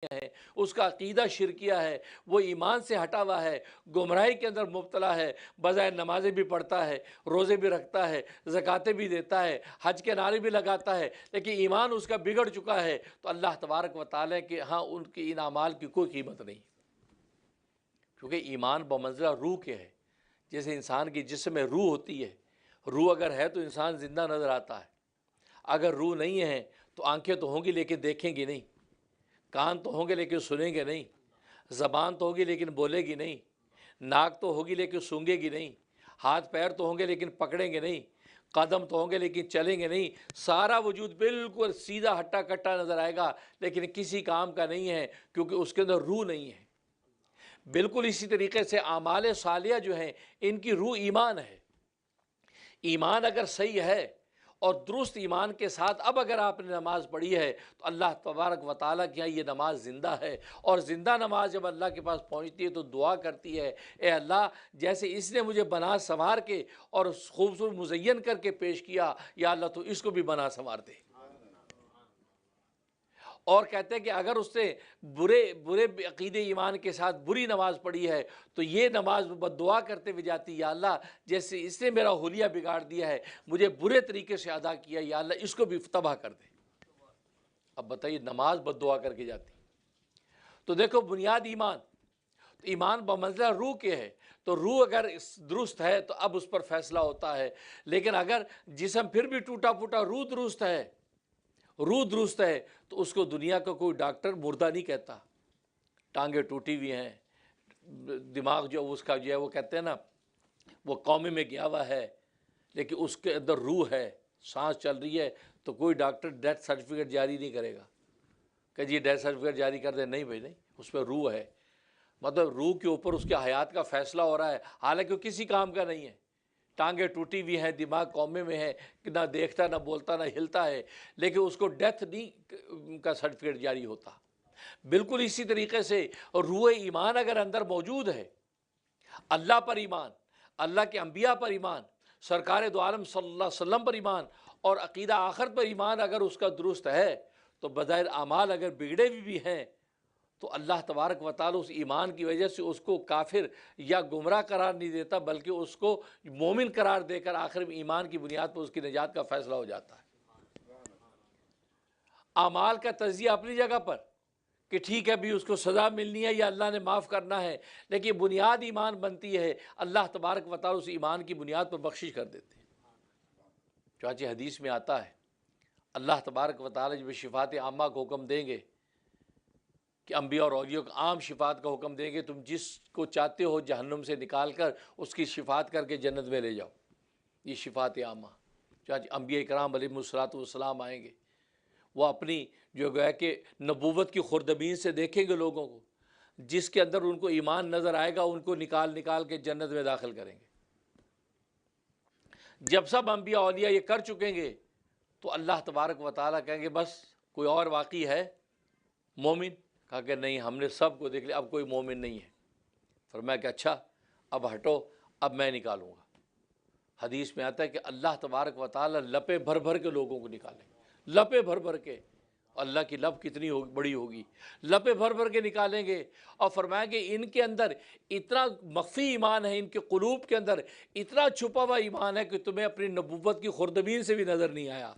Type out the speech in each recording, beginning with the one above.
ہے، اس کا عقیدہ شرکیہ ہے، وہ ایمان سے ہٹا ہوا ہے، گمراہی کے اندر مبتلا ہے، بظاہر نمازیں بھی پڑھتا ہے، روزے بھی رکھتا ہے، زکاتیں بھی دیتا ہے، حج کے نعرے بھی لگاتا ہے، لیکن ایمان اس کا بگڑ چکا ہے، تو اللہ تبارک و تعالیٰ کہ ہاں ان کی ان اعمال کی کوئی قیمت نہیں، کیونکہ ایمان بمنزلہ روح کے ہے۔ جیسے انسان کی جسم میں روح ہوتی ہے، روح اگر ہے تو انسان زندہ نظر آتا ہے، اگر روح نہیں ہے تو آنکھیں تو ہوں گی لیکن دیکھیں گی نہیں، کان تو ہوں گے لیکن سنیں گے نہیں، زبان تو ہوگی لیکن بولے گی نہیں، ناک تو ہوگی لیکن سونگے گی نہیں، ہاتھ پیر تو ہوں گے لیکن پکڑیں گے نہیں، قدم تو ہوں گے لیکن چلیں گے نہیں، سارا وجود بالکل سیدھا ہٹا کٹا نظر آئے گا لیکن کسی کام کا نہیں ہے، کیونکہ اس کے اندر روح نہیں ہے۔ بالکل اسی طریقے سے اعمال صالحہ جو ہیں ان کی روح ایمان ہے۔ ایمان اگر صحیح ہے اور درست ایمان کے ساتھ اب اگر آپ نے نماز پڑھی ہے تو اللہ تبارک و تعالیٰ کے یہاں یہ نماز زندہ ہے، اور زندہ نماز جب اللہ کے پاس پہنچتی ہے تو دعا کرتی ہے، اے اللہ جیسے اس نے مجھے بنا سنوار کے اور خوبصورت مزین کر کے پیش کیا، یا اللہ تو اس کو بھی بنا سنوار دے۔ اور کہتے ہیں کہ اگر اس نے برے عقیدے ایمان کے ساتھ بری نماز پڑھی ہے تو یہ نماز بد دعا کرتے ہوئے جاتی، یا اللہ جیسے اس نے میرا حلیہ بگاڑ دیا ہے، مجھے برے طریقے سے ادا کیا، یا اللہ اس کو بھی تباہ کر دے۔ اب بتائیے نماز بد دعا کر کے جاتی۔ تو دیکھو بنیاد ایمان، تو ایمان بمنزلہ روح کے ہے، تو روح اگر درست ہے تو اب اس پر فیصلہ ہوتا ہے، لیکن اگر جسم پھر بھی ٹوٹا پھوٹا، روح درست ہے تو اس کو دنیا کا کوئی ڈاکٹر مردہ نہیں کہتا۔ ٹانگیں ٹوٹی ہوئی ہیں، دماغ جو اس کا جو ہے وہ کہتے ہیں نا وہ قومے میں گیا ہوا ہے، لیکن اس کے اندر روح ہے، سانس چل رہی ہے، تو کوئی ڈاکٹر ڈیتھ سرٹیفکیٹ جاری نہیں کرے گا کہ جی ڈیتھ سرٹیفکیٹ جاری کر دیں، نہیں بھائی نہیں، اس پہ روح ہے، مطلب روح کے اوپر اس کے حیات کا فیصلہ ہو رہا ہے، حالانکہ وہ کسی کام کا نہیں ہے۔ ٹانگیں ٹوٹی ہوئی ہیں، دماغ کومے میں ہے، کہ نہ دیکھتا نہ بولتا نہ ہلتا ہے، لیکن اس کو ڈیتھ نہیں کا سرٹیفکیٹ جاری ہوتا۔ بالکل اسی طریقے سے روح ایمان اگر اندر موجود ہے، اللہ پر ایمان، اللہ کے انبیاء پر ایمان، سرکار دو عالم صلی اللہ علیہ وسلم پر ایمان، اور عقیدہ آخرت پر ایمان اگر اس کا درست ہے، تو بظاہر اعمال اگر بگڑے بھی ہیں تو اللہ تبارک و تعالیٰ اس ایمان کی وجہ سے اس کو کافر یا گمراہ قرار نہیں دیتا، بلکہ اس کو مومن قرار دے کر آخر میں ایمان کی بنیاد پر اس کی نجات کا فیصلہ ہو جاتا ہے۔ اعمال کا تجزیہ اپنی جگہ پر کہ ٹھیک ہے بھی اس کو سزا ملنی ہے یا اللہ نے معاف کرنا ہے، لیکن بنیاد ایمان بنتی ہے، اللہ تبارک و تعالیٰ اس ایمان کی بنیاد پر بخشش کر دیتے ہیں۔ چنانچہ حدیث میں آتا ہے اللہ تبارک و تعالیٰ جب شفاعت عامہ کو حکم دیں گے کہ انبیاء اور اولیاء کو عام شفاعت کا حکم دیں گے، تم جس کو چاہتے ہو جہنم سے نکال کر اس کی شفاعت کر کے جنت میں لے جاؤ، یہ شفاعت عامہ۔ چنانچہ انبیاء کرام علیہم الصلاۃ والسلام آئیں گے، وہ اپنی جو گویا کہ نبوت کی خردبین سے دیکھیں گے لوگوں کو، جس کے اندر ان کو ایمان نظر آئے گا ان کو نکال کے جنت میں داخل کریں گے۔ جب سب انبیاء اولیاء یہ کر چکیں گے تو اللہ تبارک و تعالیٰ کہیں گے بس کوئی اور باقی ہے مومن؟ کہا کہ نہیں، ہم نے سب کو دیکھ لیا، اب کوئی مومن نہیں ہے۔ فرمایا کہ اچھا اب ہٹو، اب میں نکالوں گا۔ حدیث میں آتا ہے کہ اللہ تبارک و تعالیٰ لپے بھر بھر کے لوگوں کو نکالیں گے، لپے بھر بھر کے، اللہ کی لب کتنی بڑی ہوگی، لپے بھر بھر کے نکالیں گے، اور فرمایا کہ ان کے اندر اتنا مخفی ایمان ہے، ان کے قلوب کے اندر اتنا چھپا ہوا ایمان ہے کہ تمہیں اپنی نبوت کی خردبین سے بھی نظر نہیں آیا۔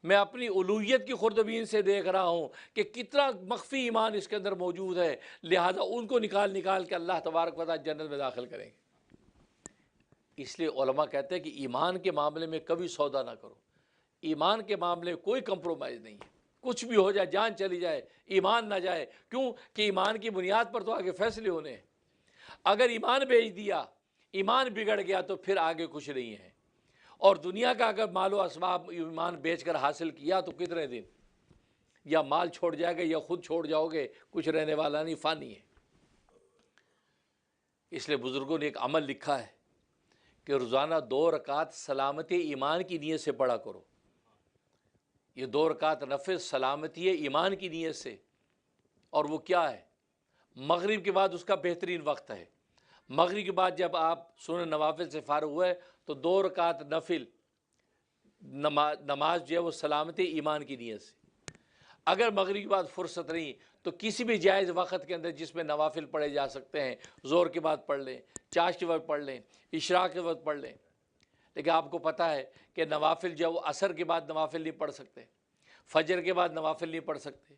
میں اپنی الوہیت کی خردبین سے دیکھ رہا ہوں کہ کتنا مخفی ایمان اس کے اندر موجود ہے، لہذا ان کو نکال کے اللہ تبارک و تعالیٰ جنت میں داخل کریں گے۔ اس لیے علماء کہتے ہیں کہ ایمان کے معاملے میں کبھی سودا نہ کرو، ایمان کے معاملے میں کوئی کمپرومائز نہیں ہے، کچھ بھی ہو جائے، جان چلی جائے، ایمان نہ جائے، کیوں کہ ایمان کی بنیاد پر تو آگے فیصلے ہونے ہیں۔ اگر ایمان بیچ دیا، ایمان بگڑ گیا تو پھر آگے کچھ نہیں ہے، اور دنیا کا اگر مال و اسباب ایمان بیچ کر حاصل کیا تو کتنے دن، یا مال چھوڑ جائے گا یا خود چھوڑ جاؤ گے، کچھ رہنے والا نہیں، فانی ہے۔ اس لیے بزرگوں نے ایک عمل لکھا ہے کہ روزانہ 2 رکعت سلامتی ایمان کی نیت سے پڑھا کرو۔ یہ 2 رکعت نفل سلامتی ایمان کی نیت سے، اور وہ کیا ہے؟ مغرب کے بعد اس کا بہترین وقت ہے۔ مغرب کے بعد جب آپ سنن نوافل سے فارغ ہوئے تو 2 رکعت نفل نماز جو ہے وہ سلامتی ایمان کی نیت سے۔ اگر مغرب کے بعد فرصت نہیں تو کسی بھی جائز وقت کے اندر جس میں نوافل پڑھے جا سکتے ہیں، زور کے بعد پڑھ لیں، چاش کے وقت پڑھ لیں، اشراق کے وقت پڑھ لیں۔ لیکن آپ کو پتہ ہے کہ نوافل جو وہ عصر کے بعد نوافل نہیں پڑھ سکتے، فجر کے بعد نوافل نہیں پڑھ سکتے۔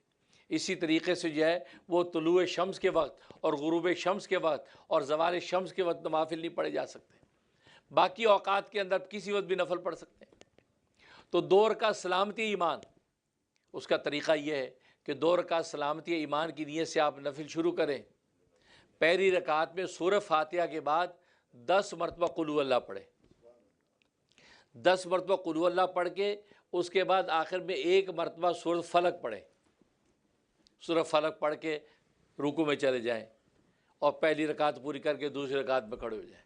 اسی طریقے سے جو ہے وہ طلوع شمس کے وقت اور غروب شمس کے وقت اور زوال شمس کے وقت نوافل نہیں پڑھے جا سکتے۔ باقی اوقات کے اندر کسی وقت بھی نفل پڑھ سکتے ہیں۔ تو 2 رکعت سلامتی ایمان، اس کا طریقہ یہ ہے کہ 2 رکعت سلامتی ایمان کی نیت سے آپ نفل شروع کریں۔ پہلی رکعت میں سورہ فاتحہ کے بعد 10 مرتبہ قل هو اللہ پڑھیں، 10 مرتبہ قل هو اللہ پڑھ کے اس کے بعد آخر میں 1 مرتبہ سورہ فلق پڑھیں۔ سورہ فلق پڑھ کے رکوع میں چلے جائیں اور پہلی رکعت پوری کر کے دوسری رکعت میں کھڑے ہو جائیں۔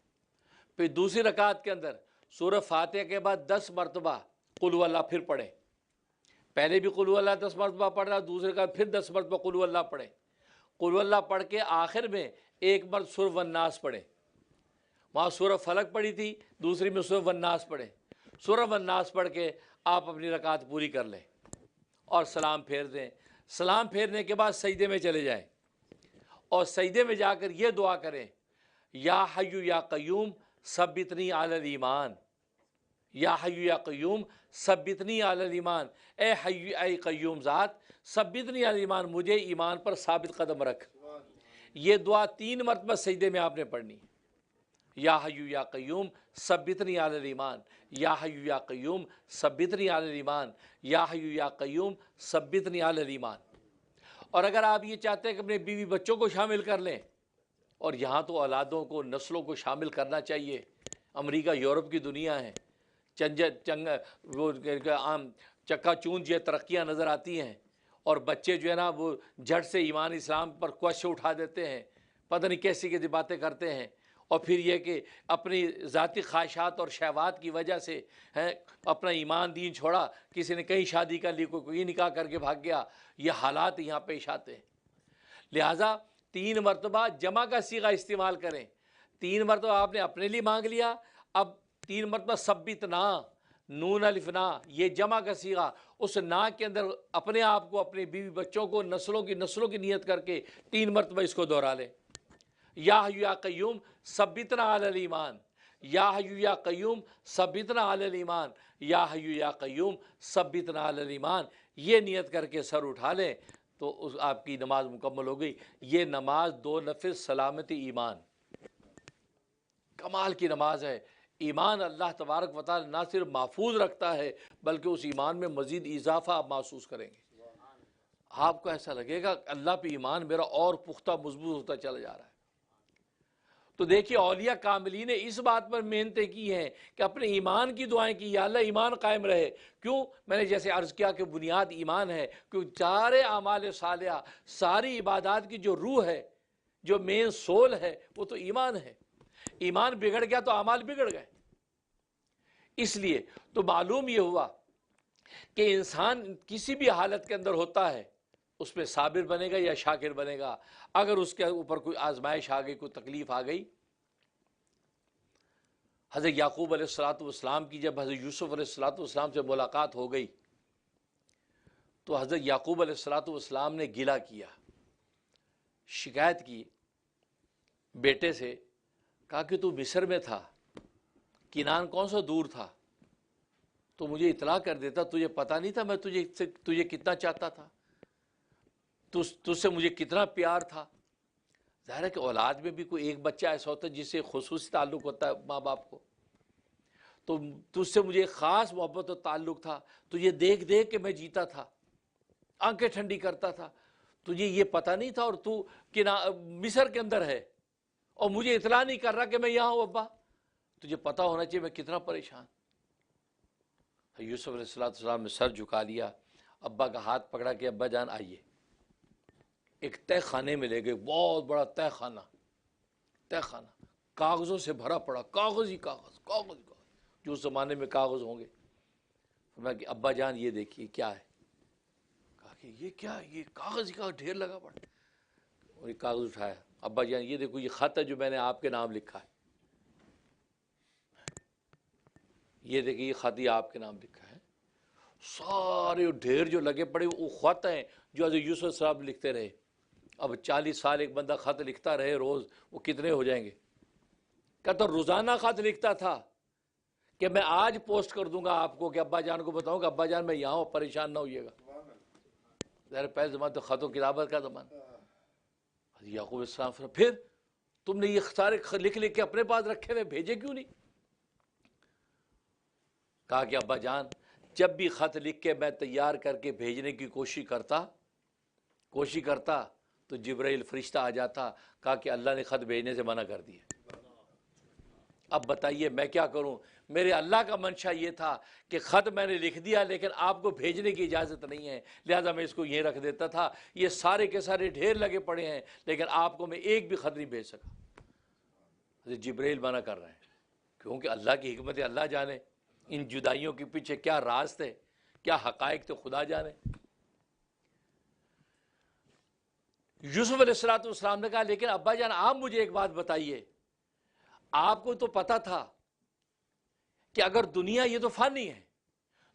پھر دوسری رکعت کے اندر سورہ فاتحہ کے بعد 10 مرتبہ قل هو اللہ پھر پڑھیں۔ پہلے بھی قل هو اللہ 10 مرتبہ پڑھ رہا، دوسرے کا پھر 10 مرتبہ قل هو اللہ پڑھیں۔ قل هو اللہ پڑھ کے آخر میں 1 مرتبہ سورہ والناس پڑھیں۔ وہاں سورہ فلق پڑھی تھی، دوسری میں سورہ والناس پڑھیں۔ سورہ والناس پڑھ کے آپ اپنی رکعت پوری کر لیں اور سلام پھیر دیں۔ سلام پھیرنے کے بعد سجدے میں چلے جائیں اور سجدے میں جا کر یہ دعا کریں، یا حی یا قیوم ثبتنی علی الایمان، یا حی یا قیوم ثبتنی علی الایمان، اے حی اے قیوم ذات ثبتنی علی الایمان، مجھے ایمان پر ثابت قدم رکھ۔ یہ دعا 3 مرتبہ سجدے میں آپ نے پڑھنی، یا حی یا قیوم ثبتنی علی الایمان، یا حی یا قیوم ثبتنی علی الایمان، یا حی یا قیوم ثبتنی علی الایمان۔ اور اگر آپ یہ چاہتے ہیں کہ اپنے بیوی بچوں کو شامل کر لیں، اور یہاں تو اولادوں کو نسلوں کو شامل کرنا چاہیے، امریکہ یورپ کی دنیا ہے، وہ عام چکا چون جو ترقیاں نظر آتی ہیں، اور بچے جو ہے نا وہ جھٹ سے ایمان اسلام پر کوشش اٹھا دیتے ہیں، پتہ نہیں کیسی کیسی باتیں کرتے ہیں، اور پھر یہ کہ اپنی ذاتی خواہشات اور شہوات کی وجہ سے اپنا ایمان دین چھوڑا، کسی نے کہیں شادی کر لی، کوئی نکاح کر کے بھاگ گیا، یہ حالات یہاں پیش آتے ہیں۔ لہٰذا 3 مرتبہ جمع کا صیغہ استعمال کریں۔ 3 مرتبہ آپ نے اپنے لیے مانگ لیا، اب 3 مرتبہ ثبتنا، نون الف نا، یہ جمع کا صیغہ، اس نا کے اندر اپنے آپ کو، اپنے بیوی بچوں کو، نسلوں کی نیت کر کے 3 مرتبہ اس کو دہرا لیں۔ یا حی یا قیوم ثبتنا علی الایمان، یا حی یا قیوم ثبتنا علی الایمان، یا حی یا قیوم ثبتنا علی الایمان، یہ نیت کر کے سر اٹھا لیں تو آپ کی نماز مکمل ہو گئی۔ یہ نماز 2 نفل سلامتی ایمان، کمال کی نماز ہے۔ ایمان اللہ تبارک و تعالی نہ صرف محفوظ رکھتا ہے بلکہ اس ایمان میں مزید اضافہ آپ محسوس کریں گے۔ آپ کو ایسا لگے گا کہ اللہ پہ ایمان میرا اور پختہ مضبوط ہوتا چلا جا رہا ہے۔ تو دیکھیے اولیاء کاملین نے اس بات پر محنتیں کی ہیں کہ اپنے ایمان کی دعائیں کی، یا اللہ ایمان قائم رہے۔ کیوں؟ میں نے جیسے عرض کیا کہ بنیاد ایمان ہے، کیونکہ سارے اعمال صالحہ، ساری عبادات کی جو روح ہے، جو مین سول ہے، وہ تو ایمان ہے۔ ایمان بگڑ گیا تو اعمال بگڑ گئے۔ اس لیے تو معلوم یہ ہوا کہ انسان کسی بھی حالت کے اندر ہوتا ہے، اس میں صابر بنے گا یا شاکر بنے گا۔ اگر اس کے اوپر کوئی آزمائش آ گئی، کوئی تکلیف آ گئی، حضرت یعقوب علیہ السلام کی جب حضرت یوسف علیہ السلام سے ملاقات ہو گئی تو حضرت یعقوب علیہ السلام نے گلہ کیا، شکایت کی بیٹے سے، کہا کہ تو مصر میں تھا، کنعان کون سا دور تھا، تو مجھے اطلاع کر دیتا، تجھے پتہ نہیں تھا میں تجھے کتنا چاہتا تھا، تجھ سے مجھے کتنا پیار تھا۔ ظاہر ہے کہ اولاد میں بھی کوئی ایک بچہ ایسا ہوتا ہے جس سے خصوصی تعلق ہوتا ہے ماں باپ کو، تو تجھ سے مجھے خاص محبت و تعلق تھا، تجھے دیکھ دیکھ کے میں جیتا تھا، آنکھیں ٹھنڈی کرتا تھا، تجھے یہ پتہ نہیں تھا اور تو مصر کے اندر ہے اور مجھے اطلاع نہیں کر رہا کہ میں یہاں ہوں۔ ابا تجھے پتہ ہونا چاہیے میں کتنا پریشان۔ یوسف علیہ السلام نے سر جھکا لیا، ابا کا ہاتھ پکڑا کہ ابا جان آئیے، ایک تہ خانے میں لے گئے، بہت بڑا تہ خانہ، کاغذوں سے بھرا پڑا، کاغذ ہی کاغذ جو اس زمانے میں کاغذ ہوں گے۔ فرمایا کہ ابا جان یہ دیکھیے کیا ہے، کہا کہ یہ کیا ہے، یہ کاغذ ہی کاغذ ڈھیر لگا پڑا، اور یہ کاغذ اٹھایا، ابا جان یہ دیکھو یہ خط ہے جو میں نے آپ کے نام لکھا ہے، یہ دیکھیے یہ خط یہ آپ کے نام لکھا ہے۔ سارے ڈھیر جو لگے پڑے وہ خط ہیں جو حضرت یوسف صاحب لکھتے رہے. اب 40 سال ایک بندہ خط لکھتا رہے روز، وہ کتنے ہو جائیں گے؟ کہتا روزانہ خط لکھتا تھا کہ میں آج پوسٹ کر دوں گا آپ کو، کہ ابا جان کو بتاؤں کہ ابا جان میں یہاں ہوں، پریشان نہ ہوئیے گا. ظاہر پہلے زمانہ تو خط و کتابت کا زمانہ. یعقوب السلام پھر تم نے یہ سارے لکھ لکھ کے اپنے پاس رکھے ہوئے، بھیجے کیوں نہیں؟ کہا کہ ابا جان جب بھی خط لکھ کے میں تیار کر کے بھیجنے کی کوشش کرتا تو جبرائیل فرشتہ آ جاتا. کہا کہ اللہ نے خط بھیجنے سے منع کر دیا. اب بتائیے میں کیا کروں؟ میرے اللہ کا منشا یہ تھا کہ خط میں نے لکھ دیا لیکن آپ کو بھیجنے کی اجازت نہیں ہے، لہذا میں اس کو یہیں رکھ دیتا تھا. یہ سارے کے سارے ڈھیر لگے پڑے ہیں لیکن آپ کو میں ایک بھی خط نہیں بھیج سکا. جبرائیل منع کر رہے ہیں کیونکہ اللہ کی حکمت اللہ جانے ان جدائیوں کے پیچھے کیا راز تھے، کیا حقائق تو خدا جانے. یوسف علیہ السلام نے کہا لیکن ابا جان آپ مجھے ایک بات بتائیے، آپ کو تو پتا تھا کہ اگر دنیا یہ تو فانی ہے،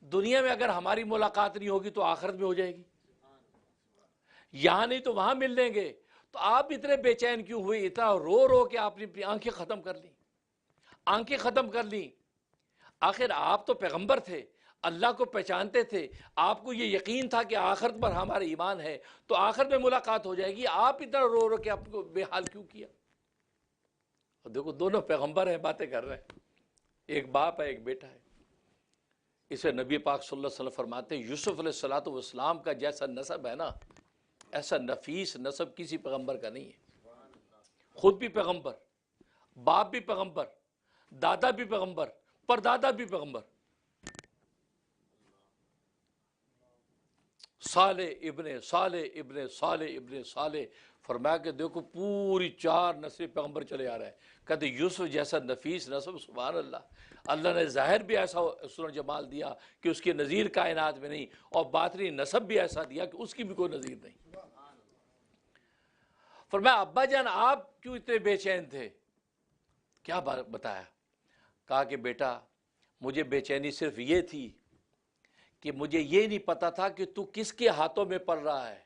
دنیا میں اگر ہماری ملاقات نہیں ہوگی تو آخرت میں ہو جائے گی، یہاں نہیں تو وہاں مل لیں گے. تو آپ اتنے بے چین کیوں ہوئے؟ اتنا رو رو کے آپ نے اپنی آنکھیں ختم کر لیں. آخر آپ تو پیغمبر تھے، اللہ کو پہچانتے تھے، آپ کو یہ یقین تھا کہ آخرت پر ہمارا ایمان ہے تو آخرت میں ملاقات ہو جائے گی. آپ اتنا رو رو کے آپ کو بے حال کیوں کیا؟ اور دیکھو دونوں پیغمبر ہیں، باتیں کر رہے ہیں، ایک باپ ہے ایک بیٹا ہے. اسے نبی پاک صلی اللہ علیہ وسلم فرماتے ہیں یوسف علیہ السلام کا جیسا نسب ہے نا، ایسا نفیس نسب کسی پیغمبر کا نہیں ہے. خود بھی پیغمبر، باپ بھی پیغمبر، دادا بھی پیغمبر، پردادا بھی پیغمبر. صالح ابن صالح ابن صالح ابن صالح، فرمایا کہ دیکھو پوری 4 نسل پیغمبر چلے آ رہے ہیں. کہتے یوسف جیسا نفیس نسب، سبحان اللہ. اللہ نے ظاہر بھی ایسا حسن و جمال دیا کہ اس کی نظیر کائنات میں نہیں، اور باطنی نسب بھی ایسا دیا کہ اس کی بھی کوئی نظیر نہیں. فرمایا ابا جان آپ کیوں اتنے بے چین تھے؟ کیا بتایا؟ کہا کہ بیٹا مجھے بے چینی صرف یہ تھی کہ مجھے یہ نہیں پتا تھا کہ تو کس کے ہاتھوں میں پڑ رہا ہے.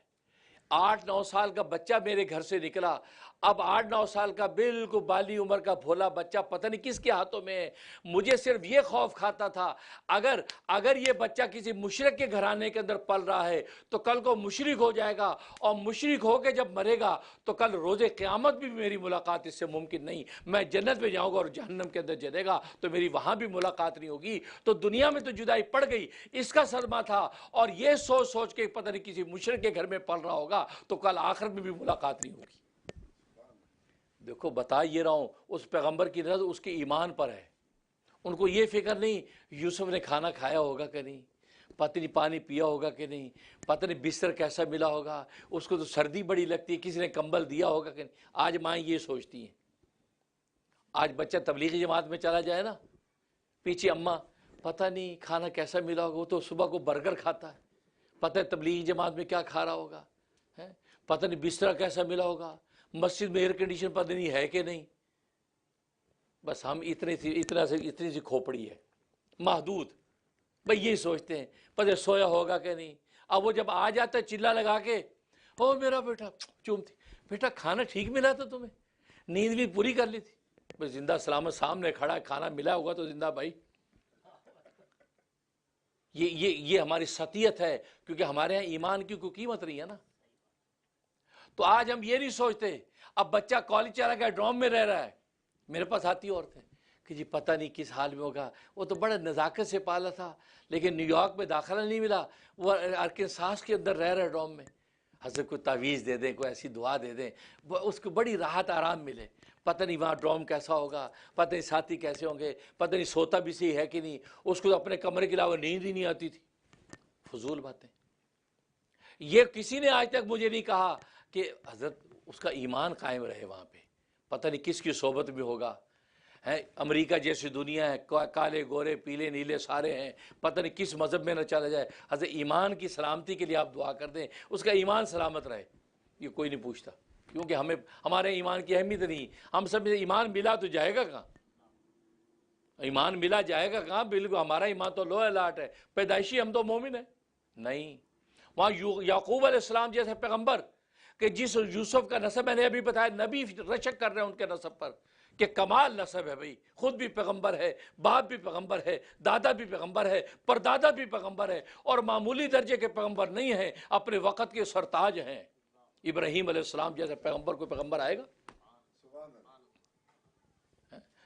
8-9 سال کا بچہ میرے گھر سے نکلا، اب 8-9 سال کا بالکل بالی عمر کا بھولا بچہ پتہ نہیں کس کے ہاتھوں میں ہے. مجھے صرف یہ خوف کھاتا تھا اگر یہ بچہ کسی مشرک کے گھرانے کے اندر پل رہا ہے تو کل کو مشرک ہو جائے گا، اور مشرک ہو کے جب مرے گا تو کل روز قیامت بھی میری ملاقات اس سے ممکن نہیں. میں جنت میں جاؤں گا اور جہنم کے اندر جلے گا تو میری وہاں بھی ملاقات نہیں ہوگی. تو دنیا میں تو جدائی پڑ گئی، اس کا صدمہ تھا، اور یہ سوچ کے پتہ نہیں کسی مشرک کے گھر میں پل رہا ہوگا تو کل آخرت میں بھی ملاقات نہیں ہوگی. دیکھو بتا یہ رہا ہوں اس پیغمبر کی نظر اس کے ایمان پر ہے. ان کو یہ فکر نہیں یوسف نے کھانا کھایا ہوگا کہ نہیں، پتہ نہیں پانی پیا ہوگا کہ نہیں، پتہ نہیں بستر کیسا ملا ہوگا، اس کو تو سردی بڑی لگتی ہے، کسی نے کمبل دیا ہوگا کہ نہیں. آج مائیں یہ سوچتی ہیں. آج بچہ تبلیغی جماعت میں چلا جائے نا، پیچھے اماں پتہ نہیں کھانا کیسا ملا ہوگا، وہ تو صبح کو برگر کھاتا ہے، پتہ ہے تبلیغی جماعت میں کیا کھا رہا ہوگا، پتہ نہیں بستر کیسا ملا ہوگا، مسجد میں ایئر کنڈیشن پتہ نہیں ہے کہ نہیں. بس ہم اتنی سی کھوپڑی ہے محدود، بھئی یہ سوچتے ہیں پتہ سویا ہوگا کہ نہیں. اب وہ جب آ جاتا ہے چلا لگا کے، او میرا بیٹا چومتی، بیٹا کھانا ٹھیک ملا تھا تمہیں، نیند بھی پوری کر لی تھی؟ بس زندہ سلامت سامنے کھڑا ہے، کھانا ملا ہوگا تو زندہ بھائی. یہ ہماری سطحیت ہے کیونکہ ہمارے ہاں ایمان کی کوئی قیمت نہیں ہے نا. تو آج ہم یہ نہیں سوچتے. اب بچہ کالج چلا گیا، ڈوم میں رہ رہا ہے، میرے پاس آتی عورتیں کہ جی پتہ نہیں کس حال میں ہوگا، وہ تو بڑا نزاکت سے پالا تھا لیکن نیو یارک میں داخلہ نہیں ملا، وہ ارکنساس کے اندر رہ رہا ہے ڈوم میں. حضرت کوئی تعویذ دے دیں، کوئی ایسی دعا دے دیں، اس کو بڑی راحت آرام ملے. پتہ نہیں وہاں ڈوم کیسا ہوگا، پتہ نہیں ساتھی کیسے ہوں گے، پتہ نہیں سوتا بھی صحیح ہے کہ نہیں، اس کو اپنے کمرے کے علاوہ نیند ہی نہیں آتی تھی. فضول باتیں. یہ کسی نے آج تک مجھے نہیں کہا کہ حضرت اس کا ایمان قائم رہے وہاں پہ. پتہ نہیں کس کی صحبت میں ہوگا، امریکہ جیسی دنیا ہے، کالے گورے پیلے نیلے سارے ہیں، پتہ نہیں کس مذہب میں نہ چلا جائے. حضرت ایمان کی سلامتی کے لیے آپ دعا کر دیں، اس کا ایمان سلامت رہے. یہ کوئی نہیں پوچھتا کیونکہ ہمارے ایمان کی اہمیت نہیں. ہم سب ایمان ملا تو جائے گا کہاں؟ ایمان ملا جائے گا کہاں؟ بالکل ہمارا ایمان تو لو الاٹ ہے، پیدائشی ہم تو مومن ہیں نہیں۔ وہاں یعقوب علیہ السلام جیسے پیغمبر کہ جس یوسف کا نسب میں نے ابھی بتایا، نبی رشک کر رہے ہیں ان کے نسب پر کہ کمال نسب ہے بھائی، خود بھی پیغمبر ہے، باپ بھی پیغمبر ہے، دادا بھی پیغمبر ہے، پردادا بھی پیغمبر ہے، اور معمولی درجے کے پیغمبر نہیں ہیں، اپنے وقت کے سرتاج ہیں۔ ابراہیم علیہ السلام جیسے پیغمبر کو پیغمبر آئے گا؟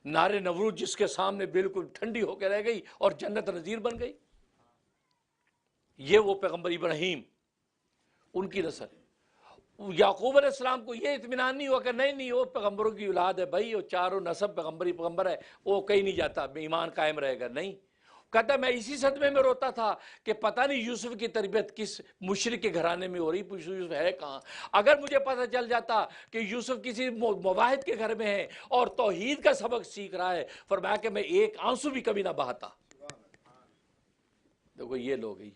نار نمرود جس کے سامنے بالکل ٹھنڈی ہو کے رہ گئی اور جنت نذیر بن گئی، یہ وہ پیغمبر ابراہیم، ان کی نسل۔ یعقوب علیہ السلام کو یہ اطمینان نہیں ہوا کہ نہیں وہ پیغمبروں کی اولاد ہے بھائی، وہ چاروں نسب پیغمبر ہے، وہ کہیں نہیں جاتا، ایمان قائم رہے گا۔ نہیں، کہتا میں اسی صدمے میں روتا تھا کہ پتہ نہیں یوسف کی تربیت کس مشرک کے گھرانے میں ہو رہی، یوسف ہے کہاں؟ اگر مجھے پتہ چل جاتا کہ یوسف کسی مواحد کے گھر میں ہے اور توحید کا سبق سیکھ رہا ہے، فرمایا کہ میں ایک آنسو بھی کبھی نہ بہاتا۔ دیکھو یہ لوگ ہی،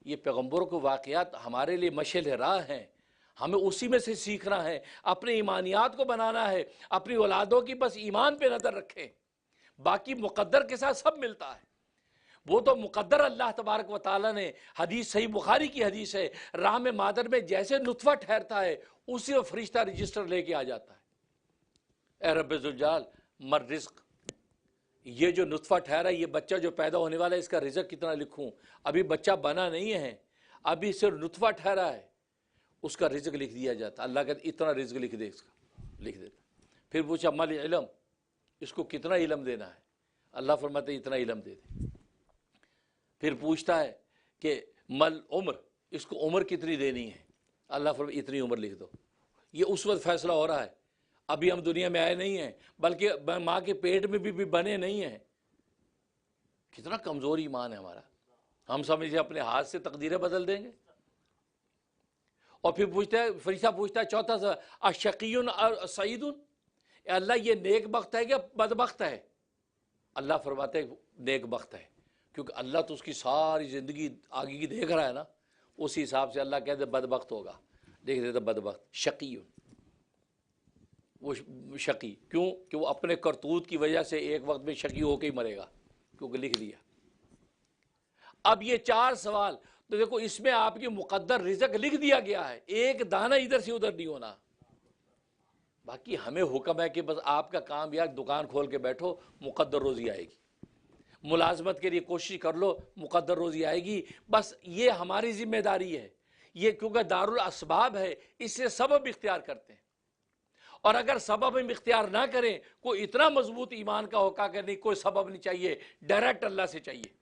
یہ پیغمبروں کو واقعات ہمارے لیے مشعل راہ ہیں، ہمیں اسی میں سے سیکھنا ہے، اپنے ایمانیات کو بنانا ہے، اپنی اولادوں کی بس ایمان پہ نظر رکھیں، باقی مقدر کے ساتھ سب ملتا ہے۔ وہ تو مقدر اللہ تبارک و تعالیٰ نے، حدیث صحیح بخاری کی حدیث ہے، رحم مادر میں جیسے نطفہ ٹھہرتا ہے اسی میں فرشتہ رجسٹر لے کے آ جاتا ہے۔ اے رب ذوالجلال مر رزق، یہ جو نطفہ ٹھہرا، یہ بچہ جو پیدا ہونے والا ہے، اس کا رزق کتنا لکھوں؟ ابھی بچہ بنا نہیں ہے، ابھی صرف نطفہ ٹھہرا ہے، اس کا رزق لکھ دیا جاتا۔ اللہ کہتا اتنا رزق لکھ دے، اس کا لکھ دیتا۔ پھر پوچھا مل علم، اس کو کتنا علم دینا ہے؟ اللہ فرماتے ہیں اتنا علم دے دے۔ پھر پوچھتا ہے کہ مل عمر، اس کو عمر کتنی دینی ہے؟ اللہ فرماتے اتنی عمر لکھ دو۔ یہ اس وقت فیصلہ ہو رہا ہے، ابھی ہم دنیا میں آئے نہیں ہیں، بلکہ ماں کے پیٹ میں بھی بنے نہیں ہیں۔ کتنا کمزور ایمان ہے ہمارا، ہم سمجھے اپنے ہاتھ سے تقدیریں بدل دیں گے۔ اور پھر پوچھتا ہے، فرشتہ پوچھتا ہے چوتھا سا، اشقیٌ سعید، اے اللہ یہ نیک بخت ہے کہ بدبخت ہے؟ اللہ فرماتے ہیں نیک بخت ہے، کیونکہ اللہ تو اس کی ساری زندگی آگے کی دیکھ رہا ہے نا، اسی حساب سے اللہ کہتے بدبخت ہوگا، دیکھ دیتا بدبخت شقی، وہ شقی کیوں کہ وہ اپنے کرتوت کی وجہ سے ایک وقت میں شقی ہو کے ہی مرے گا، کیونکہ لکھ دیا۔ اب یہ چار سوال تو دیکھو، اس میں آپ کی مقدر رزق لکھ دیا گیا ہے، ایک دانہ ادھر سے ادھر نہیں ہونا۔ باقی ہمیں حکم ہے کہ بس آپ کا کام یا دکان کھول کے بیٹھو، مقدر روزی آئے گی، ملازمت کے لیے کوشش کر لو، مقدر روزی آئے گی، بس یہ ہماری ذمہ داری ہے۔ یہ کیونکہ دارالاسباب ہے، اس سے سبب اختیار کرتے ہیں، اور اگر سبب ہم اختیار نہ کریں، کوئی اتنا مضبوط ایمان کا ہوگا کہ نہیں کوئی سبب نہیں چاہیے، ڈائریکٹ اللہ سے چاہیے،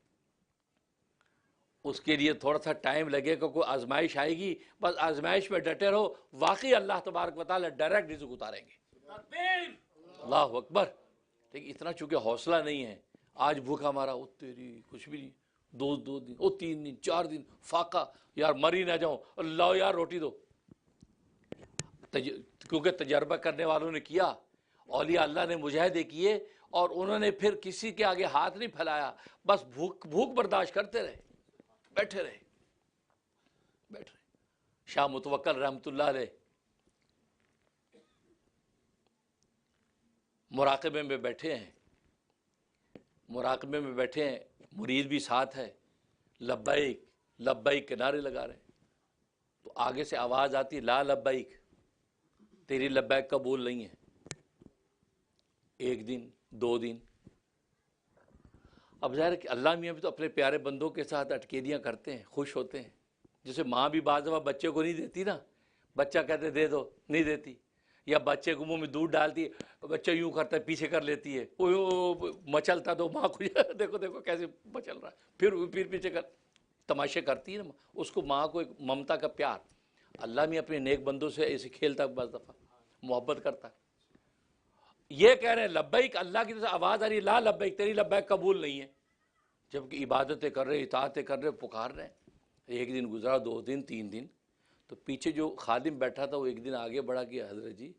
اس کے لیے تھوڑا سا ٹائم لگے گا، کوئی آزمائش آئے گی، بس آزمائش میں ڈٹے رہو، واقعی اللہ تبارک و تعالیٰ ڈائریکٹ رزق اتاریں گے۔ اللہ اکبر۔ لیکن اتنا چونکہ حوصلہ نہیں ہے، آج بھوکا مارا، او تیری کچھ بھی نہیں، دو دن، او 3 دن 4 دن فاقہ، یار مر ہی نہ جاؤں، اللہ یار روٹی دو۔ کیونکہ تجربہ کرنے والوں نے کیا، اولیاء اللہ نے مجاہدے کیے، اور انہوں نے پھر کسی کے آگے ہاتھ نہیں پھیلایا، بس بھوک برداشت کرتے رہے، بیٹھے رہے۔ شاہ متوکل رحمۃ اللہ علیہ مراقبے میں بیٹھے ہیں، مرید بھی ساتھ ہے، لبیک لبیک کے نعرے لگا رہے ہیں، تو آگے سے آواز آتی لا لبیک، تیری لبیک قبول نہیں ہے۔ 1 دن 2 دن، اب ظاہر ہے کہ اللہ میاں بھی تو اپنے پیارے بندوں کے ساتھ اٹکیلیاں کرتے ہیں، خوش ہوتے ہیں، جیسے ماں بھی بعض دفعہ بچے کو نہیں دیتی نا، بچہ کہتے دے دو، نہیں دیتی، یا بچے کو منہ میں دودھ ڈالتی ہے، بچہ یوں کرتا ہے پیچھے کر لیتی ہے، وہ مچلتا تو ماں کو دیکھو دیکھو کیسے مچل رہا ہے، پھر پیچھے کر، تماشے کرتی ہے نا اس کو، ماں کو ایک ممتا کا پیار۔ اللہ میں اپنے نیک بندوں سے ایسے کھیلتا ہے، بعض دفعہ محبت کرتا ہے۔ یہ کہہ رہے ہیں لبیک، اللہ کی طرف سے آواز آ رہی ہے لا لبیک، تیری لبیک قبول نہیں ہے، جبکہ عبادتیں کر رہے، اطاعتیں کر رہے، پکار رہے ہیں۔ 1 دن گزرا، 2 دن 3 دن، تو پیچھے جو خادم بیٹھا تھا وہ ایک دن آگے بڑھا کہ حضرت جی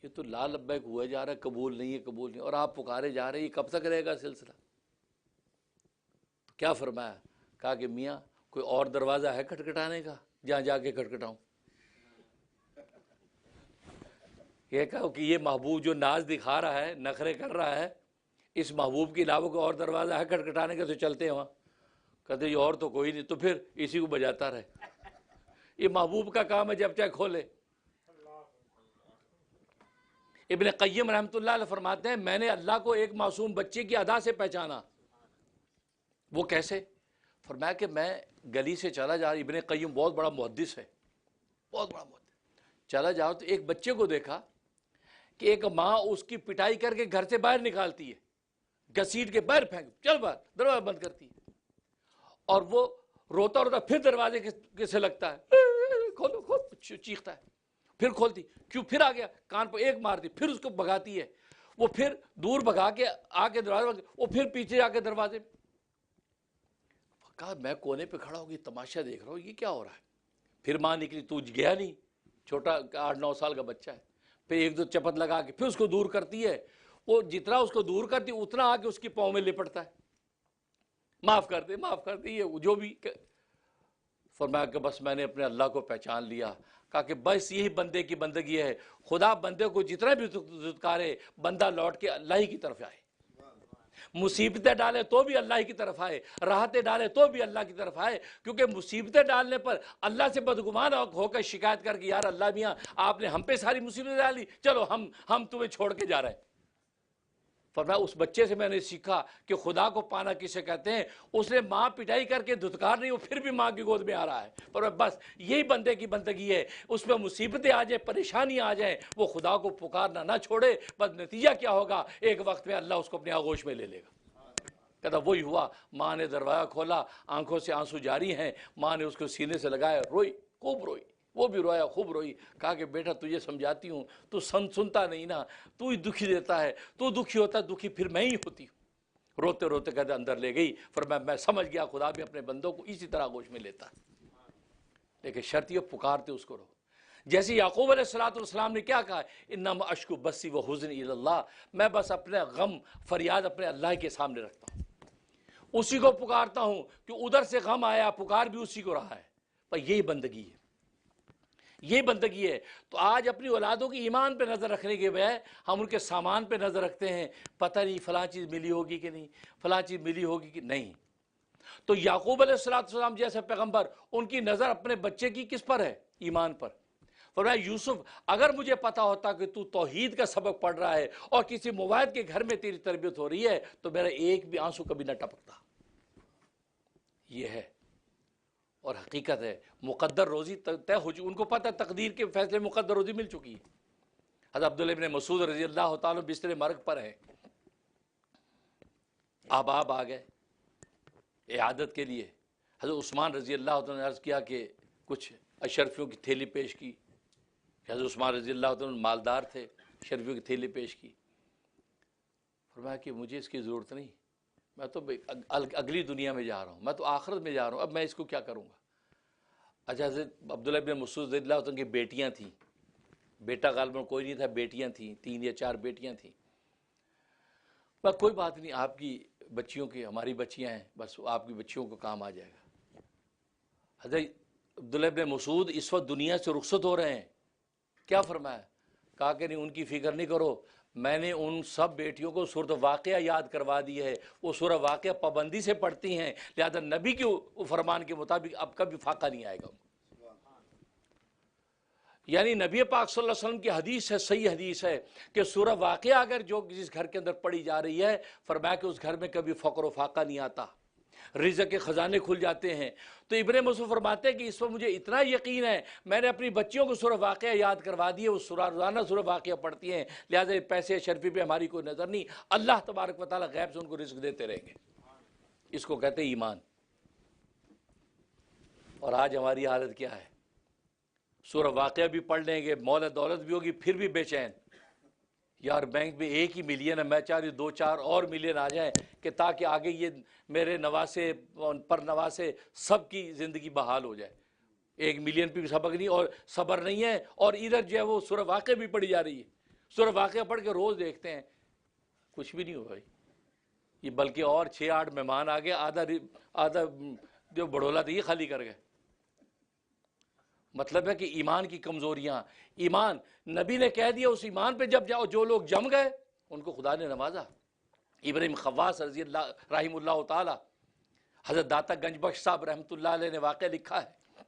یہ تو لا لبیک ہوا جا رہا ہے، قبول نہیں ہے، قبول نہیں، اور آپ پکارے جا رہے ہیں، یہ کب تک رہے گا سلسلہ؟ تو کیا فرمایا؟ کہا کہ میاں کوئی اور دروازہ ہے کھٹکھٹانے کا، جہاں جا کے کھٹکھٹاؤں؟ یہ کہا کہ یہ محبوب جو ناز دکھا رہا ہے، نخرے کر رہا ہے، اس محبوب کے علاوہ کوئی اور دروازہ ہے کھٹکھٹانے کا؟ تو چلتے ہیں وہاں، کہتے یہ اور تو کوئی نہیں، تو پھر اسی کو بجاتا رہے۔ یہ محبوب کا کام ہے، جب چاہے کھولے۔ ابن قیم رحمۃ اللہ علیہ فرماتے ہیں میں نے اللہ کو ایک معصوم بچے کی ادا سے پہچانا۔ وہ کیسے؟ فرمایا کہ میں گلی سے چلا جا رہا، ابن قیم بہت بڑا محدث ہے، بہت بڑا محدث، چلا جاؤ تو ایک بچے کو دیکھا کہ ایک ماں اس کی پٹائی کر کے گھر سے باہر نکالتی ہے، گھسیٹ کے باہر پھینک، چل باہر، دروازہ بند کرتی ہے، اور وہ روتا روتا پھر دروازے کے سے لگتا ہے، کھولو کھولو، چیختا ہے، پھر کھولتی، کیوں؟ پھر آ گیا، کان پہ ایک مارتی، پھر اس کو بھگاتی ہے، وہ پھر دور بھگا کے آ کے دروازے، وہ پھر پیچھے آ کے دروازے۔ کہا میں کونے پہ کھڑا ہو گئی، تماشا دیکھ رہا ہوں یہ کیا ہو رہا ہے۔ پھر ماں نکلی، تو گیا نہیں، چھوٹا 8-9 سال کا بچہ ہے، پھر ایک دو چپت لگا کے پھر اس کو دور کرتی ہے، وہ جتنا اس کو دور کرتی اتنا آ کے اس کی پاؤں میں لپٹتا ہے، معاف کر دے معاف کر دے، یہ جو بھی۔ فرمایا کہ بس میں نے اپنے اللہ کو پہچان لیا۔ کہا کہ بس یہی بندے کی بندگی ہے، خدا بندے کو جتنا بھی دھتکارے، بندہ لوٹ کے اللہ ہی کی طرف آئے، مصیبتیں ڈالے تو بھی اللہ کی طرف آئے، راحتیں ڈالے تو بھی اللہ کی طرف آئے، کیونکہ مصیبتیں ڈالنے پر اللہ سے بدگمان ہو کر شکایت کر کے یار اللہ میاں آپ نے ہم پہ ساری مصیبتیں ڈالی، چلو ہم تمہیں چھوڑ کے جا رہے ہیں۔ فرمایا اس بچے سے میں نے سیکھا کہ خدا کو پانا کسے کہتے ہیں۔ اس نے ماں پٹائی کر کے دھتکار نہیں، وہ پھر بھی ماں کی گود میں آ رہا ہے، پر بس یہی بندے کی بندگی ہے، اس پہ مصیبتیں آ جائیں، پریشانیاں آ جائیں، وہ خدا کو پکارنا نہ چھوڑے، بس نتیجہ کیا ہوگا؟ ایک وقت میں اللہ اس کو اپنے آغوش میں لے لے گا۔ کہتا وہی ہوا، ماں نے دروازہ کھولا، آنکھوں سے آنسو جاری ہیں، ماں نے اس کو سینے سے لگایا، روئی، خوب روئی، وہ بھی رویا، خوب روئی۔ کہا کہ بیٹا تجھے سمجھاتی ہوں، تو سنتا نہیں نا، تو ہی دکھی دیتا ہے، تو دکھی ہوتا ہے، دکھی پھر میں ہی ہوتی ہوں۔ روتے روتے کہتے اندر لے گئی، فرمایا میں سمجھ گیا خدا بھی اپنے بندوں کو اسی طرح آغوش میں لیتا ہے، لیکن شرط یہ پکارتے اس کو رہو۔ جیسے یعقوب علیہ السلام نے کیا کہا، انما اشکو بسی و حزنی الی اللہ، میں بس اپنے غم فریاد اپنے اللہ کے سامنے رکھتا ہوں، اسی کو پکارتا ہوں، کہ ادھر سے غم آیا پکار بھی اسی کو رہا ہے۔ پر یہی بندگی ہے، یہ بندگی ہے۔ تو آج اپنی اولادوں کی ایمان پہ نظر رکھنے کے بجائے ہم ان کے سامان پہ نظر رکھتے ہیں، پتہ نہیں فلاں چیز ملی ہوگی کہ نہیں، فلاں چیز ملی ہوگی کہ نہیں۔ تو یعقوب علیہ السلام جیسے پیغمبر، ان کی نظر اپنے بچے کی کس پر ہے؟ ایمان پر۔ فرمایا یوسف اگر مجھے پتا ہوتا کہ تو توحید کا سبق پڑھ رہا ہے اور کسی موحد کے گھر میں تیری تربیت ہو رہی ہے تو میرا ایک بھی آنسو کبھی نہ ٹپکتا۔ یہ ہے اور حقیقت ہے، مقدر روزی طے ہو چکی، ان کو پتہ تقدیر کے فیصلے مقدر روزی مل چکی ہے۔ حضرت عبداللہ ابن مسعود رضی اللہ تعالیٰ بستر مرگ پر ہیں، احباب آ گئے اعادت کے لیے۔ حضرت عثمان رضی اللہ تعالیٰ نے عرض کیا کہ کچھ اشرفیوں کی تھیلی پیش کی، حضرت عثمان رضی اللہ تعالیٰ مالدار تھے، اشرفیوں کی تھیلی پیش کی۔ فرمایا کہ مجھے اس کی ضرورت نہیں، میں تو اگلی دنیا میں جا رہا ہوں، میں تو آخرت میں جا رہا ہوں، اب میں اس کو کیا کروں گا۔ اچھا حضرت عبداللہ بن مسعود رضی اللہ عنہ کی بیٹیاں تھیں، بیٹا غالباً کوئی نہیں تھا، بیٹیاں تھیں، 3 یا 4 بیٹیاں تھیں۔ بس کوئی بات نہیں، آپ کی بچیوں کی ہماری بچیاں ہیں، بس آپ کی بچیوں کو کام آ جائے گا۔ حضرت عبداللہ بن مسعود اس وقت دنیا سے رخصت ہو رہے ہیں، کیا فرمایا؟ کہا کہ نہیں ان کی فکر نہیں کرو، میں نے ان سب بیٹیوں کو سورۃ واقعہ یاد کروا دی ہے، وہ سورۃ واقعہ پابندی سے پڑھتی ہیں، لہذا نبی کے فرمان کے مطابق اب کبھی فاقہ نہیں آئے گا۔ یعنی نبی پاک صلی اللہ علیہ وسلم کی حدیث ہے، صحیح حدیث ہے کہ سورہ واقعہ اگر جو جس گھر کے اندر پڑھی جا رہی ہے، فرمایا کہ اس گھر میں کبھی فقر و فاقہ نہیں آتا، رزق کے خزانے کھل جاتے ہیں۔ تو ابن مسعود فرماتے ہیں کہ اس وقت مجھے اتنا یقین ہے، میں نے اپنی بچیوں کو سورہ واقعہ یاد کروا دی ہے، وہ روزانہ سورہ واقعہ پڑھتی ہیں، لہٰذا پیسے شرفی پہ ہماری کوئی نظر نہیں، اللہ تبارک و تعالیٰ غیب سے ان کو رزق دیتے رہیں گے۔ اس کو کہتے ہیں ایمان۔ اور آج ہماری حالت کیا ہے؟ سورہ واقعہ بھی پڑھ لیں گے، مول دولت بھی ہوگی، پھر بھی بے چین، یار بینک میں 1 ہی ملین ہے، میں چاہ رہی 2-4 اور ملین آ جائیں کہ تاکہ آگے یہ میرے نواسے پر نواسے سب کی زندگی بحال ہو جائے۔ 1 ملین پہ بھی سبق نہیں اور صبر نہیں ہے، اور ادھر جو ہے وہ سورہ واقعہ بھی پڑھی جا رہی ہے۔ سورہ واقعہ پڑھ کے روز دیکھتے ہیں کچھ بھی نہیں ہوا بھائی، یہ بلکہ اور 6-8 مہمان آ گئے، آدھا جو بڑھولا تھا یہ خالی کر گئے۔ مطلب ہے کہ ایمان کی کمزوریاں، ایمان نبی نے کہہ دیا اس ایمان پہ جب جاؤ، جو لوگ جم گئے ان کو خدا نے نوازا۔ ابراہیم خواص رضی اللہ رحم اللہ تعالی، حضرت داتا گنج بخش صاحب رحمۃ اللہ علیہ نے واقعہ لکھا ہے،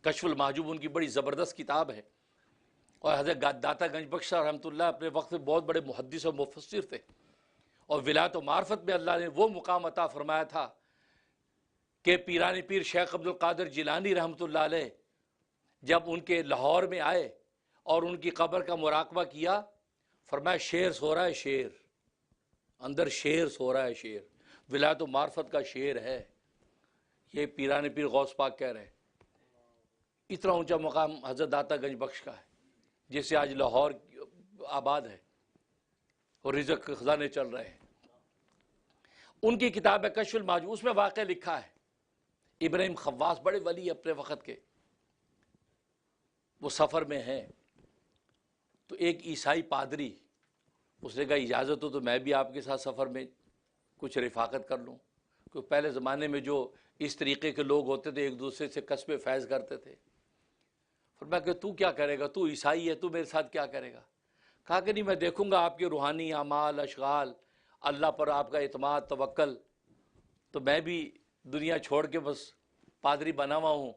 کشف المحجوب ان کی بڑی زبردست کتاب ہے، اور حضرت داتا گنج بخش صاحب رحمۃ اللہ اپنے وقت میں بہت بڑے محدث اور مفسر تھے، اور ولایت و معرفت میں اللہ نے وہ مقام عطا فرمایا تھا کہ پیران پیر شیخ عبد القادر جیلانی رحمۃ اللہ علیہ جب ان کے لاہور میں آئے اور ان کی قبر کا مراقبہ کیا، فرمایا شیر سو رہا ہے، شیر اندر شیر سو رہا ہے، شیر ولایت و معرفت کا شیر ہے، یہ پیران پیر غوث پاک کہہ رہے ہیں۔ اتنا اونچا مقام حضرت داتا گنج بخش کا ہے، جس سے آج لاہور آباد ہے اور رزق کے خزانے چل رہے ہیں۔ ان کی کتاب ہے کشف المحجوب، اس میں واقعہ لکھا ہے ابراہیم خواص بڑے ولی اپنے وقت کے، وہ سفر میں ہیں تو ایک عیسائی پادری، اس نے کہا اجازت ہو تو میں بھی آپ کے ساتھ سفر میں کچھ رفاقت کر لوں، کیونکہ پہلے زمانے میں جو اس طریقے کے لوگ ہوتے تھے ایک دوسرے سے کسب فیض کرتے تھے۔ فرمایا کہ تو کیا کرے گا، تو عیسائی ہے، تو میرے ساتھ کیا کرے گا؟ کہا کہ نہیں، میں دیکھوں گا آپ کے روحانی اعمال، اشغال، اللہ پر آپ کا اعتماد، توکل، تو میں بھی دنیا چھوڑ کے بس پادری بنا ہوا ہوں،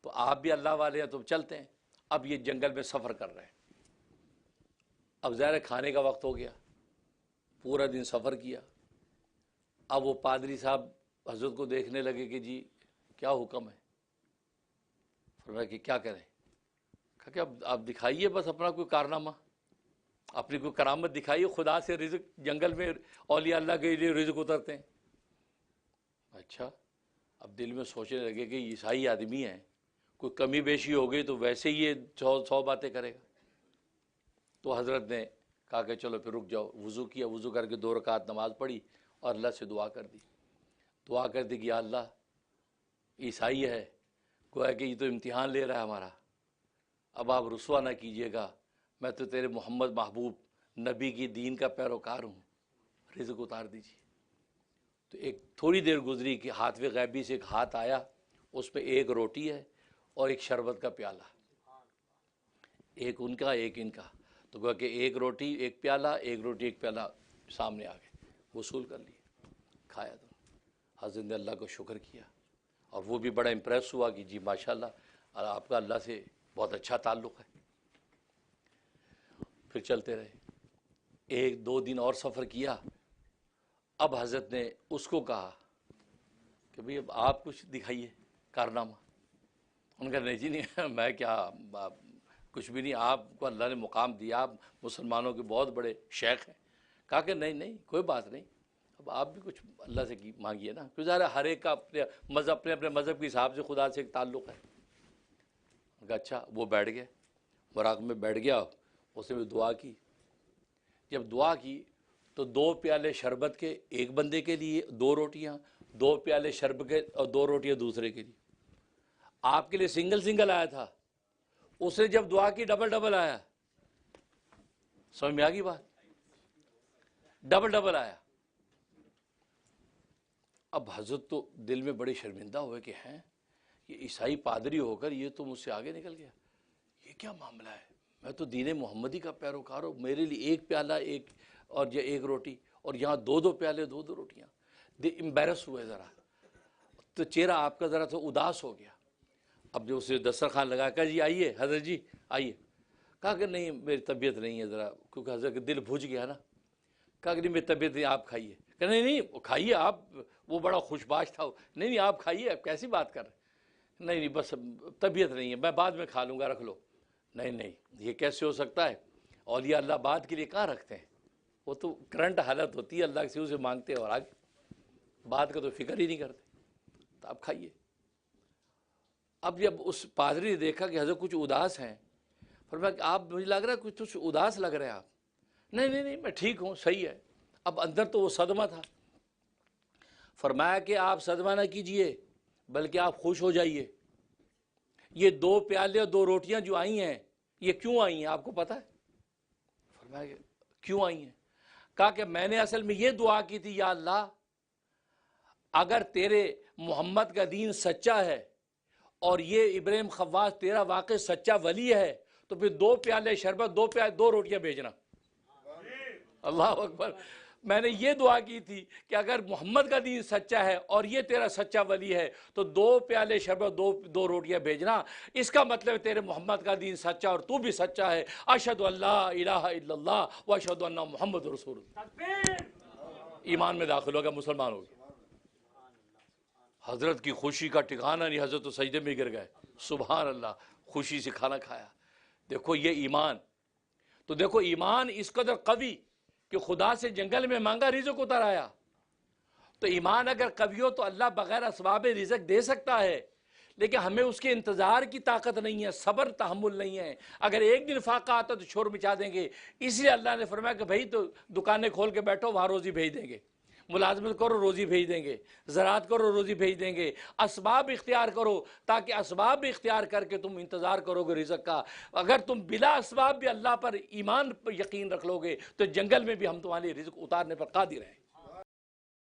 تو آپ بھی اللہ والے ہیں، تو چلتے ہیں۔ اب یہ جنگل میں سفر کر رہے ہیں، اب ظاہر کھانے کا وقت ہو گیا، پورا دن سفر کیا۔ اب وہ پادری صاحب حضرت کو دیکھنے لگے کہ جی کیا حکم ہے؟ فرمایا کہ کیا کریں؟ کہا کہ اب آپ دکھائیے بس اپنا کوئی کارنامہ، اپنی کوئی کرامت دکھائیے، خدا سے رزق، جنگل میں اولیاء اللہ کے لیے رزق اترتے ہیں۔ اچھا، اب دل میں سوچنے لگے کہ عیسائی آدمی ہیں، کوئی کمی بیشی ہو گئی تو ویسے ہی یہ سو باتیں کرے گا۔ تو حضرت نے کہا کہ چلو پھر رک جاؤ، وضو کیا، وضو کر کے 2 رکعت نماز پڑھی اور اللہ سے دعا کر دی کہ یا اللہ عیسائی ہے، گویا کہ یہ تو امتحان لے رہا ہے ہمارا، اب آپ رسوا نہ کیجیے گا، میں تو تیرے محمد محبوب نبی کی دین کا پیروکار ہوں، رزق اتار دیجیے۔ تو ایک تھوڑی دیر گزری کہ ہاتھ غیبی سے ایک ہاتھ آیا، اس پہ ایک روٹی ہے اور ایک شربت کا پیالہ، ایک ان کا ایک ان کا، تو گویا کہ ایک روٹی ایک پیالہ، ایک روٹی ایک پیالہ سامنے آ گئے، وصول کر لیے، کھایا۔ تو حضرت نے اللہ کو شکر کیا، اور وہ بھی بڑا امپریس ہوا کہ جی ماشاءاللہ آپ کا اللہ سے بہت اچھا تعلق ہے۔ پھر چلتے رہے، 1-2 دن اور سفر کیا۔ اب حضرت نے اس کو کہا کہ بھئی اب آپ کچھ دکھائیے کارنامہ۔ ان کا نہیں جی نہیں، میں کیا، کچھ بھی نہیں، آپ کو اللہ نے مقام دیا، آپ مسلمانوں کے بہت بڑے شیخ ہیں۔ کہا کہ نہیں کوئی بات نہیں، اب آپ بھی کچھ اللہ سے مانگیے نا، کیوں ظاہر ہر ایک کا اپنے مذہب کے حساب سے خدا سے ایک تعلق ہے۔ کہا اچھا، وہ بیٹھ گئے، مراقبے میں بیٹھ گیا، اس نے بھی دعا کی۔ جب دعا کی تو 2 پیالے شربت کے ایک بندے کے لیے 2 روٹیاں، 2 پیالے شربت کے اور 2 روٹیاں دوسرے کے لیے۔ آپ کے لیے سنگل آیا تھا، اس نے جب دعا کی ڈبل آیا۔ سمجھ میں آ گئی بات؟ ڈبل آیا۔ اب حضرت تو دل میں بڑے شرمندہ ہوئے کہ ہیں یہ عیسائی پادری ہو کر یہ تو مجھ سے آگے نکل گیا، یہ کیا معاملہ ہے؟ میں تو دین محمدی کا پیروکار ہوں، میرے لیے ایک پیالہ ایک اور یہ ایک روٹی، اور یہاں 2 پیالے 2 روٹیاں۔ امبیرس ہوئے ذرا، تو چہرہ آپ کا ذرا تو اداس ہو گیا۔ اب جو اسے دسترخوان لگا کہا جی آئیے حضرت جی آئیے۔ کہا کہ نہیں میری طبیعت نہیں ہے ذرا، کیونکہ حضرت کا دل بھج گیا نا۔ کہا کہ نہیں میری طبیعت نہیں، آپ کھائیے۔ کہ نہیں کھائیے آپ، وہ بڑا خوش باش تھا، نہیں آپ کھائیے، آپ کیسی بات کر رہے ہیں؟ نہیں بس طبیعت نہیں ہے، میں بعد میں کھا لوں گا، رکھ لو۔ نہیں یہ کیسے ہو سکتا ہے؟ اولیاء اللہ بعد کے لیے کہاں رکھتے ہیں، وہ تو کرنٹ حالت ہوتی ہے، اللہ سے اسے مانگتے ہیں اور آگے، بعد کا تو فکر ہی نہیں کرتے۔ تو آپ کھائیے۔ اب جب اس پادری نے دیکھا کہ حضرت کچھ اداس ہیں، فرمایا کہ آپ، مجھے لگ رہا ہے کچھ اداس لگ رہے ہیں آپ۔ نہیں میں ٹھیک ہوں، صحیح ہے۔ اب اندر تو وہ صدمہ تھا۔ فرمایا کہ آپ صدمہ نہ کیجئے، بلکہ آپ خوش ہو جائیے۔ یہ 2 پیالے اور 2 روٹیاں جو آئی ہیں، یہ کیوں آئی ہیں آپ کو پتہ ہے؟ فرمایا کہ کیوں آئی ہیں؟ کہا کہ میں نے اصل میں یہ دعا کی تھی، یا اللہ اگر تیرے محمد کا دین سچا ہے اور یہ ابراہیم خواص تیرا واقع سچا ولی ہے، تو پھر 2 پیالے شربت، 2 روٹیاں بھیجنا۔ اللہ اکبر۔ میں نے یہ دعا کی تھی کہ اگر محمد کا دین سچا ہے اور یہ تیرا سچا ولی ہے تو 2 پیالے شربت، دو روٹیاں بھیجنا، اس کا مطلب تیرے محمد کا دین سچا اور تو بھی سچا ہے۔ اشہد ان لا الہ الا اللہ و اشہد ان محمد رسول اللہ۔ ایمان میں داخل ہوگا، مسلمان ہو گیا۔ حضرت کی خوشی کا ٹھکانہ نہیں، حضرت تو سجدے میں گر گئے، سبحان اللہ، خوشی سے کھانا کھایا۔ دیکھو یہ ایمان، تو دیکھو ایمان اس قدر قوی کہ خدا سے جنگل میں مانگا، رزق اتر آیا۔ تو ایمان اگر قوی ہو تو اللہ بغیر اسباب رزق دے سکتا ہے، لیکن ہمیں اس کے انتظار کی طاقت نہیں ہے، صبر تحمل نہیں ہے۔ اگر ایک دن فاقہ آتا تو شور مچا دیں گے، اس لیے اللہ نے فرمایا کہ بھائی تو دکانیں کھول کے بیٹھو، وہاں روزی بھیج دیں گے، ملازمت کرو روزی بھیج دیں گے، زراعت کرو روزی بھیج دیں گے، اسباب اختیار کرو، تاکہ اسباب بھی اختیار کر کے تم انتظار کرو گے رزق کا۔ اگر تم بلا اسباب بھی اللہ پر ایمان پر یقین رکھ لو گے تو جنگل میں بھی ہم تمہارے رزق اتارنے پر قادر ہیں۔